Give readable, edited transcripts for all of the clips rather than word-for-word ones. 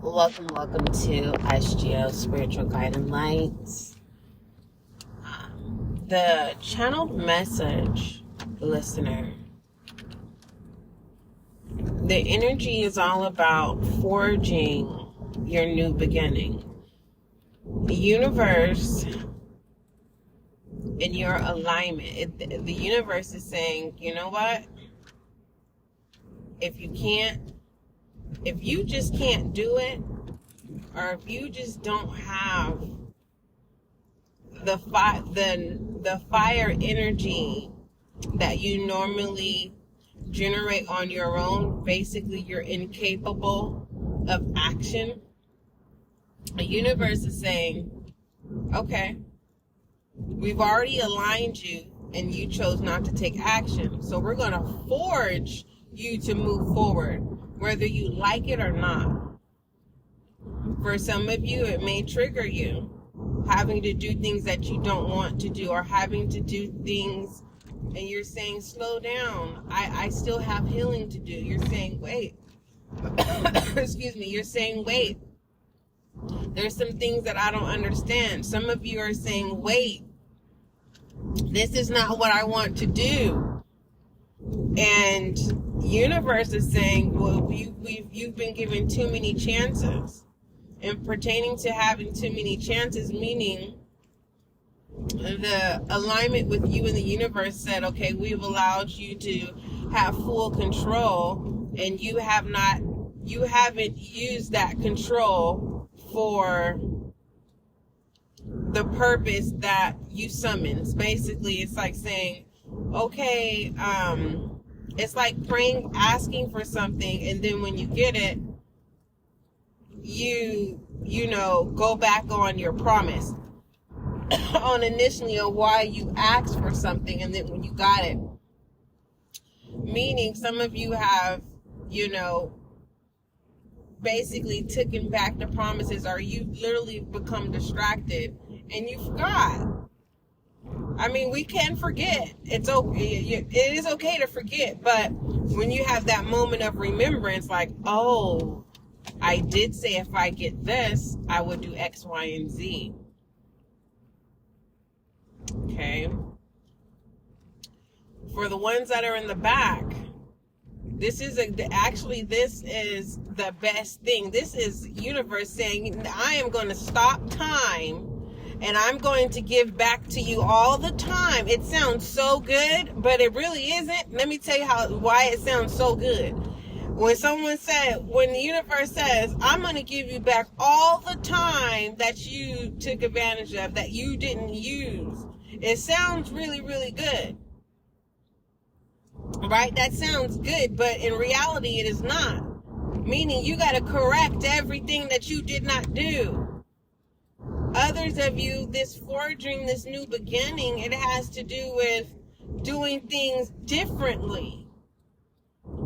Welcome to SGO Spiritual Guide and Lights. The channeled message, listener. The energy is all about forging your new beginning. The universe in your alignment, the universe is saying, you know what? If you just can't do it, or if you just don't have the fire energy that you normally generate on your own, basically you're incapable of action. The universe is saying, okay, we've already aligned you and you chose not to take action, so we're going to forge you to move forward, whether you like it or not. For some of you, it may trigger you having to do things that you don't want to do, or having to do things and you're saying, slow down, I still have healing to do. You're saying, wait. Excuse me. You're saying, wait. There's some things that I don't understand. Some of you are saying, wait, this is not what I want to do. And universe is saying, well, you've been given too many chances. And pertaining to having too many chances, meaning the alignment with you and the universe said, okay, we've allowed you to have full control, and you haven't used that control for the purpose that you summons. Basically, it's like saying, okay, it's like praying, asking for something, and then when you get it, you know, go back on your promise on initially of why you asked for something, and then when you got it. Meaning some of you have, you know, basically taken back the promises, or you literally become distracted and you forgot. I mean, we can forget. It's okay. It is okay to forget, but when you have that moment of remembrance, like, oh, I did say if I get this, I would do X, Y, and Z. Okay. For the ones that are in the back, this is the best thing. This is universe saying, I am going to stop time and I'm going to give back to you all the time. It sounds so good, but it really isn't. Let me tell you why it sounds so good. When the universe says, I'm going to give you back all the time that you took advantage of, that you didn't use, it sounds really, really good. Right? That sounds good, but in reality, it is not. Meaning you got to correct everything that you did not do. Others of you, this forging, this new beginning, it has to do with doing things differently.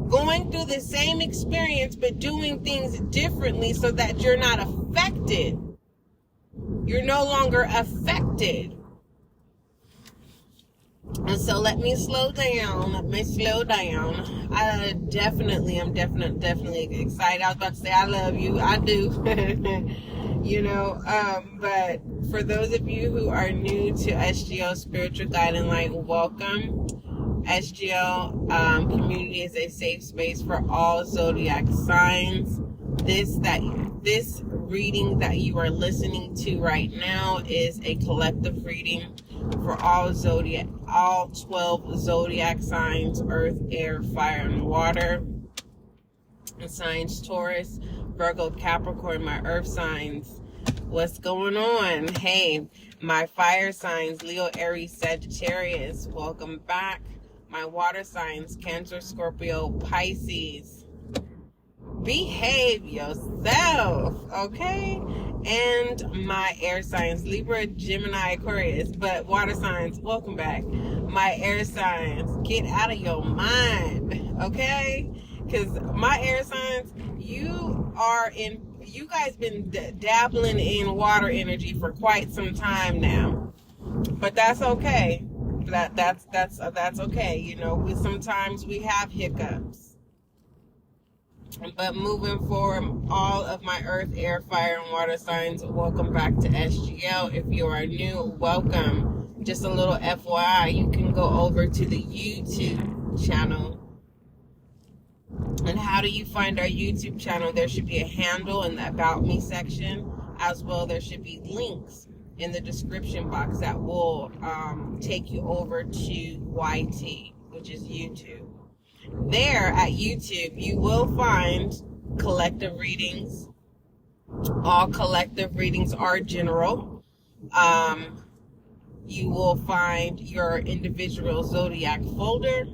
Going through the same experience, but doing things differently so that you're not affected. You're no longer affected. And so let me slow down. I'm definitely excited. I was about to say I love you. I do. You know, but for those of you who are new to SGO Spiritual Guide and Light, welcome. SGO community is a safe space for all zodiac signs. This reading that you are listening to right now is a collective reading for all 12 zodiac signs: earth, air, fire, and water. The signs Taurus, Virgo, Capricorn, my earth signs. What's going on? Hey, my fire signs, Leo, Aries, Sagittarius. Welcome back. My water signs, Cancer, Scorpio, Pisces. Behave yourself, okay? And my air signs, Libra, Gemini, Aquarius. But water signs, welcome back. My air signs, get out of your mind, okay? Because my air signs, you guys been dabbling in water energy for quite some time now. But that's okay. That's okay. You know, sometimes we have hiccups. But moving forward, all of my earth, air, fire, and water signs, welcome back to SGL. If you are new, welcome. Just a little FYI, you can go over to the YouTube channel. And how do you find our YouTube channel? There should be a handle in the About Me section. As well, there should be links in the description box that will take you over to YT, which is YouTube. There at YouTube, you will find collective readings. All collective readings are general. You will find your individual zodiac folder,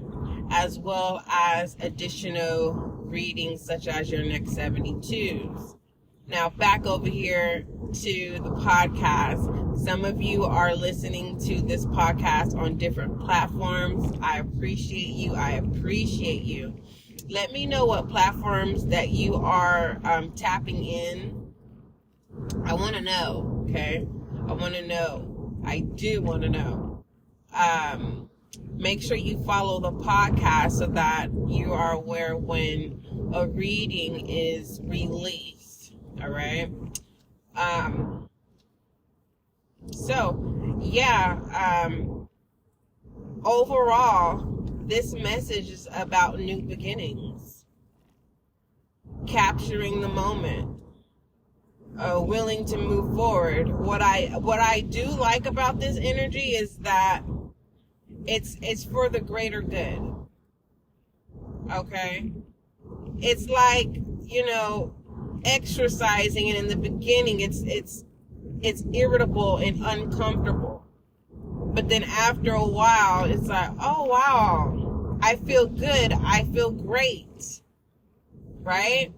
as well as additional readings such as your next 72s. Now, back over here to the podcast. Some of you are listening to this podcast on different platforms. I appreciate you. Let me know what platforms that you are tapping in. I want to know, okay? I want to know. I do want to know. Make sure you follow the podcast so that you are aware when a reading is released. All right. Overall, this message is about new beginnings, capturing the moment, willing to move forward. What I do like about this energy is that it's for the greater good. Okay. It's like, exercising, and in the beginning it's irritable and uncomfortable, but then after a while it's like, oh wow, I feel good, I feel great, right?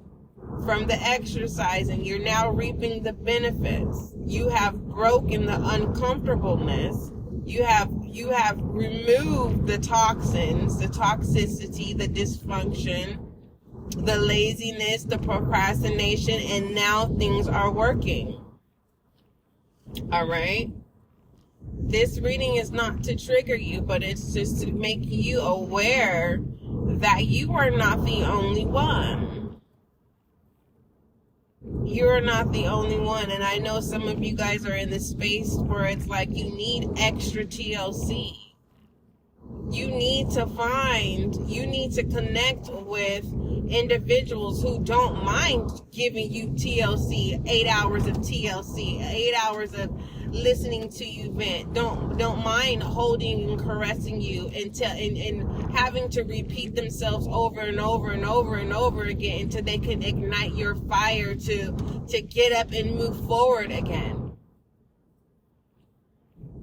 From the exercising, you're now reaping the benefits. You have broken the uncomfortableness. You have removed the toxins, the toxicity, the dysfunction, the laziness, the procrastination, and now things are working. All right? This reading is not to trigger you, but it's just to make you aware that you are not the only one. You're not the only one. And I know some of you guys are in this space where it's like you need extra TLC. You need to connect with individuals who don't mind giving you TLC, 8 hours of TLC, 8 hours of listening to you vent. Don't mind holding and caressing you and having to repeat themselves over and over and over and over again until they can ignite your fire to get up and move forward again.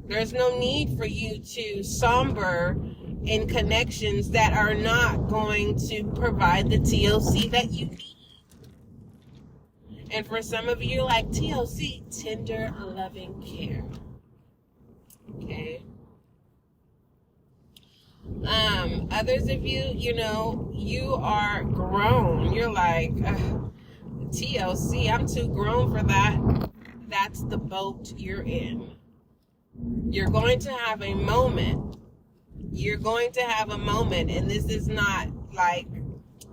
There's no need for you to somber in connections that are not going to provide the TLC that you need. And for some of you, like TLC, tender, loving care. Okay. Others of you, you are grown. You're like, TLC, I'm too grown for that. That's the boat you're in. You're going to have a moment. And this is not like,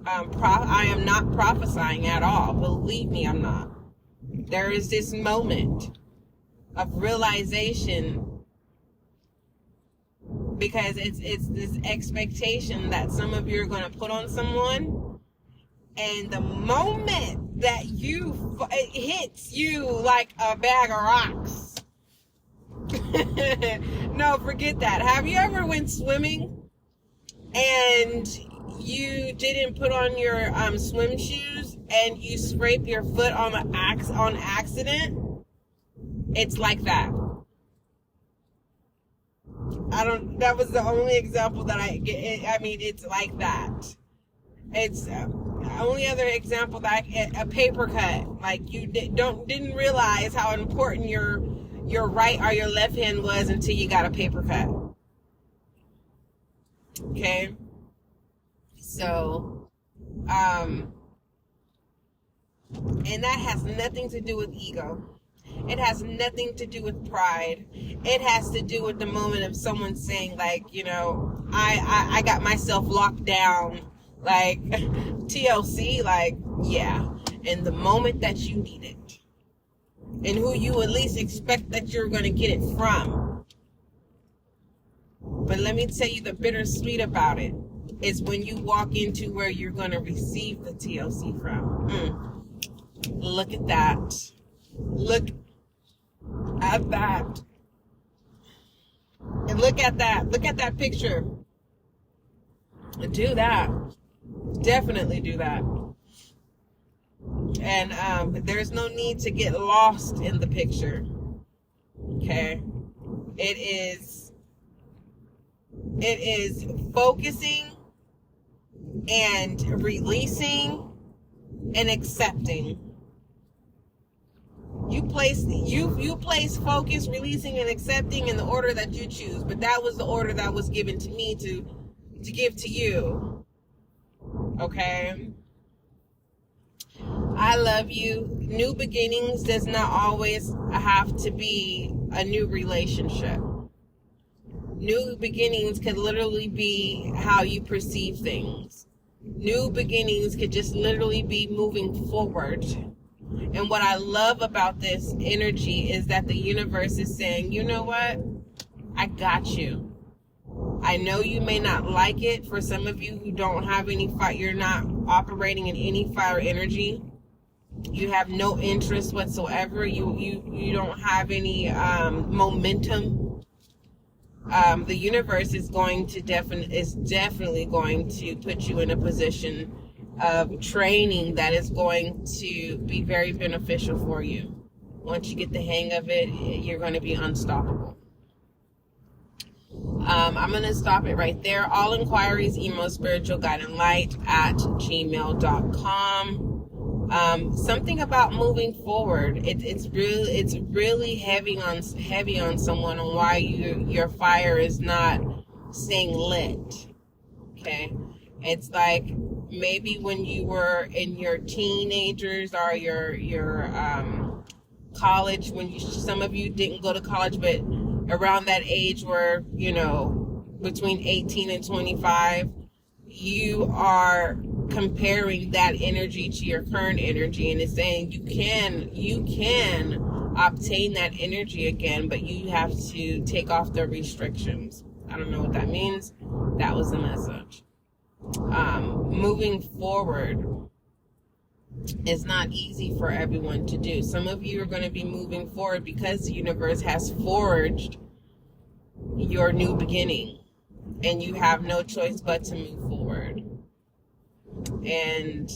I am not prophesying at all. Believe me, I'm not. There is this moment of realization, because it's this expectation that some of you are going to put on someone, and the moment that it hits you like a bag of rocks. No, forget that. Have you ever went swimming and you didn't put on your swim shoes and you scrape your foot on accident? It's like that. That was the only example that I get. It's like that. It's only other example that a paper cut. Like you didn't realize how important your right or your left hand was until you got a paper cut. Okay? So, and that has nothing to do with ego. It has nothing to do with pride. It has to do with the moment of someone saying, like, I got myself locked down, Like, TLC, like, yeah. And the moment that you need it. And who you at least expect that you're going to get it from. But let me tell you the bittersweet about it is when you walk into where you're going to receive the TLC from. Look at that. Look at that. And look at that. Look at that picture. Do that. Definitely do that. And there's no need to get lost in the picture. Okay? It is focusing and releasing and accepting. You place focus, releasing, and accepting in the order that you choose, but that was the order that was given to me to give to you. Okay? I love you. New beginnings does not always have to be a new relationship. New beginnings could literally be how you perceive things. New beginnings could just literally be moving forward. And what I love about this energy is that the universe is saying, you know what? I got you. I know you may not like it. For some of you who don't have any fire, you're not operating in any fire energy. You have no interest whatsoever. You don't have any momentum. The universe is going to definitely going to put you in a position of training that is going to be very beneficial for you. Once you get the hang of it, you're going to be unstoppable. I'm going to stop it right there. All inquiries, email spiritualguidanglight@gmail.com. Something about moving forward. It's really heavy on someone on why your fire is not staying lit. Okay, it's like maybe when you were in your teenagers or your college, when some of you didn't go to college, but around that age where, between 18 and 25, you are comparing that energy to your current energy, and it's saying you can obtain that energy again, but you have to take off the restrictions. I don't know what that means. That was the message. Moving forward is not easy for everyone to do. Some of you are going to be moving forward because the universe has forged your new beginning, and you have no choice but to move forward. And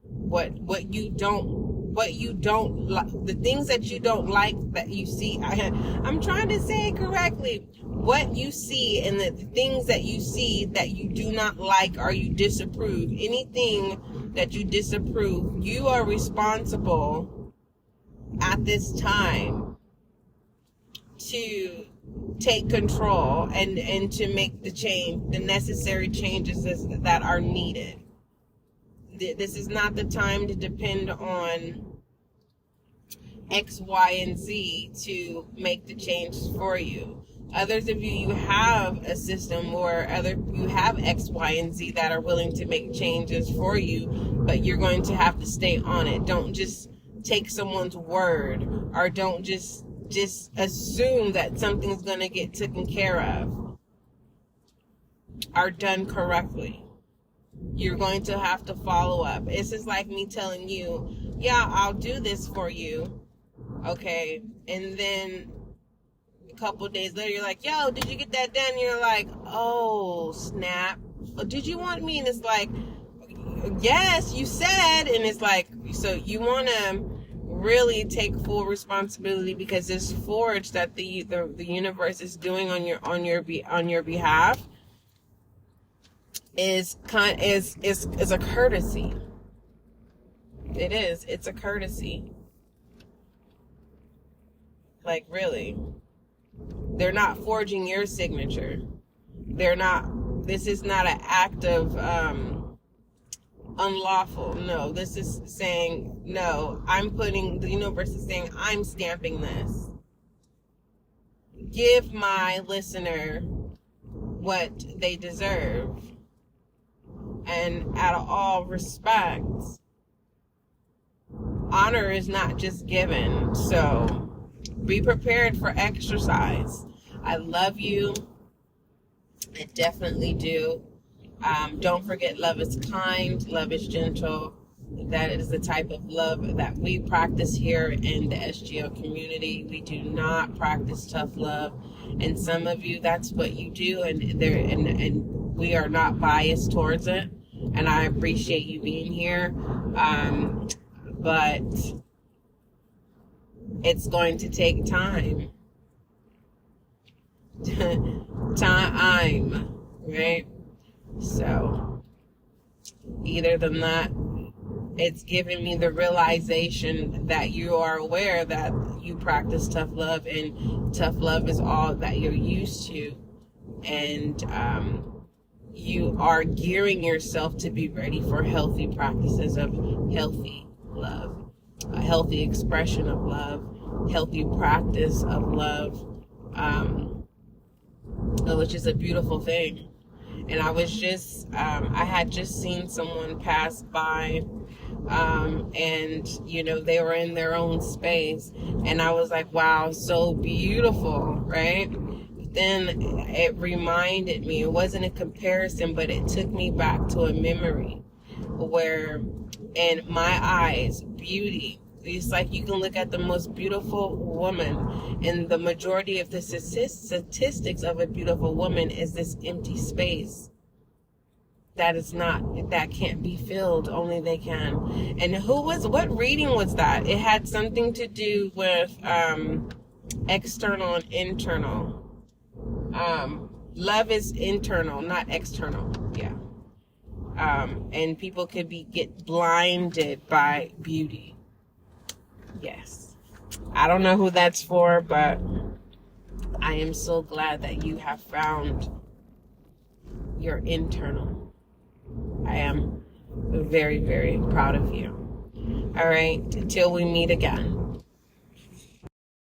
what you don't like, the things that you don't like that you see, I'm trying to say it correctly. What you see and the things that you see that you do not like or you disapprove, anything that you disapprove, you are responsible at this time to take control and to make the necessary changes that are needed. This is not the time to depend on X, Y, and Z to make the changes for you. Others of you have a system where you have X, Y, and Z that are willing to make changes for you, but you're going to have to stay on it. Don't just take someone's word, or don't just assume that something's going to get taken care of or done correctly. You're going to have to follow up. It's just like me telling you, yeah, I'll do this for you. Okay. And then a couple of days later, you're like, yo, did you get that done? You're like, oh, snap. Oh, did you want me? And it's like, yes, you said. And it's like, so you want to really take full responsibility, because this forge that the universe is doing on your behalf is a courtesy. It is. It's a courtesy. Like, really. They're not forging your signature. This is not an act of unlawful. No, this is saying, no, the universe is saying, I'm stamping this. Give my listener what they deserve. And out of all respects, honor is not just given. So be prepared for exercise. I love you. I definitely do. Don't forget, love is kind, love is gentle. That is the type of love that we practice here in the SGO community. We do not practice tough love, and some of you, that's what you do, and we are not biased towards it. And I appreciate you being here, but it's going to take time. Time, right? So either than that, it's giving me the realization that you are aware that you practice tough love, and tough love is all that you're used to, and you are gearing yourself to be ready for healthy practices of healthy love, a healthy expression of love, healthy practice of love, which is a beautiful thing. And I was just, I had just seen someone pass by, and, you know, they were in their own space. And I was like, wow, so beautiful, right? Then it reminded me, it wasn't a comparison, but it took me back to a memory where in my eyes, beauty, it's like you can look at the most beautiful woman, and the majority of the statistics of a beautiful woman is this empty space that can't be filled. Only they can. And what reading was that? It had something to do with external and internal. Love is internal, not external. Yeah. And people could get blinded by beauty. Yes. I don't know who that's for, but I am so glad that you have found your internal. I am very, very proud of you. All right. Till we meet again.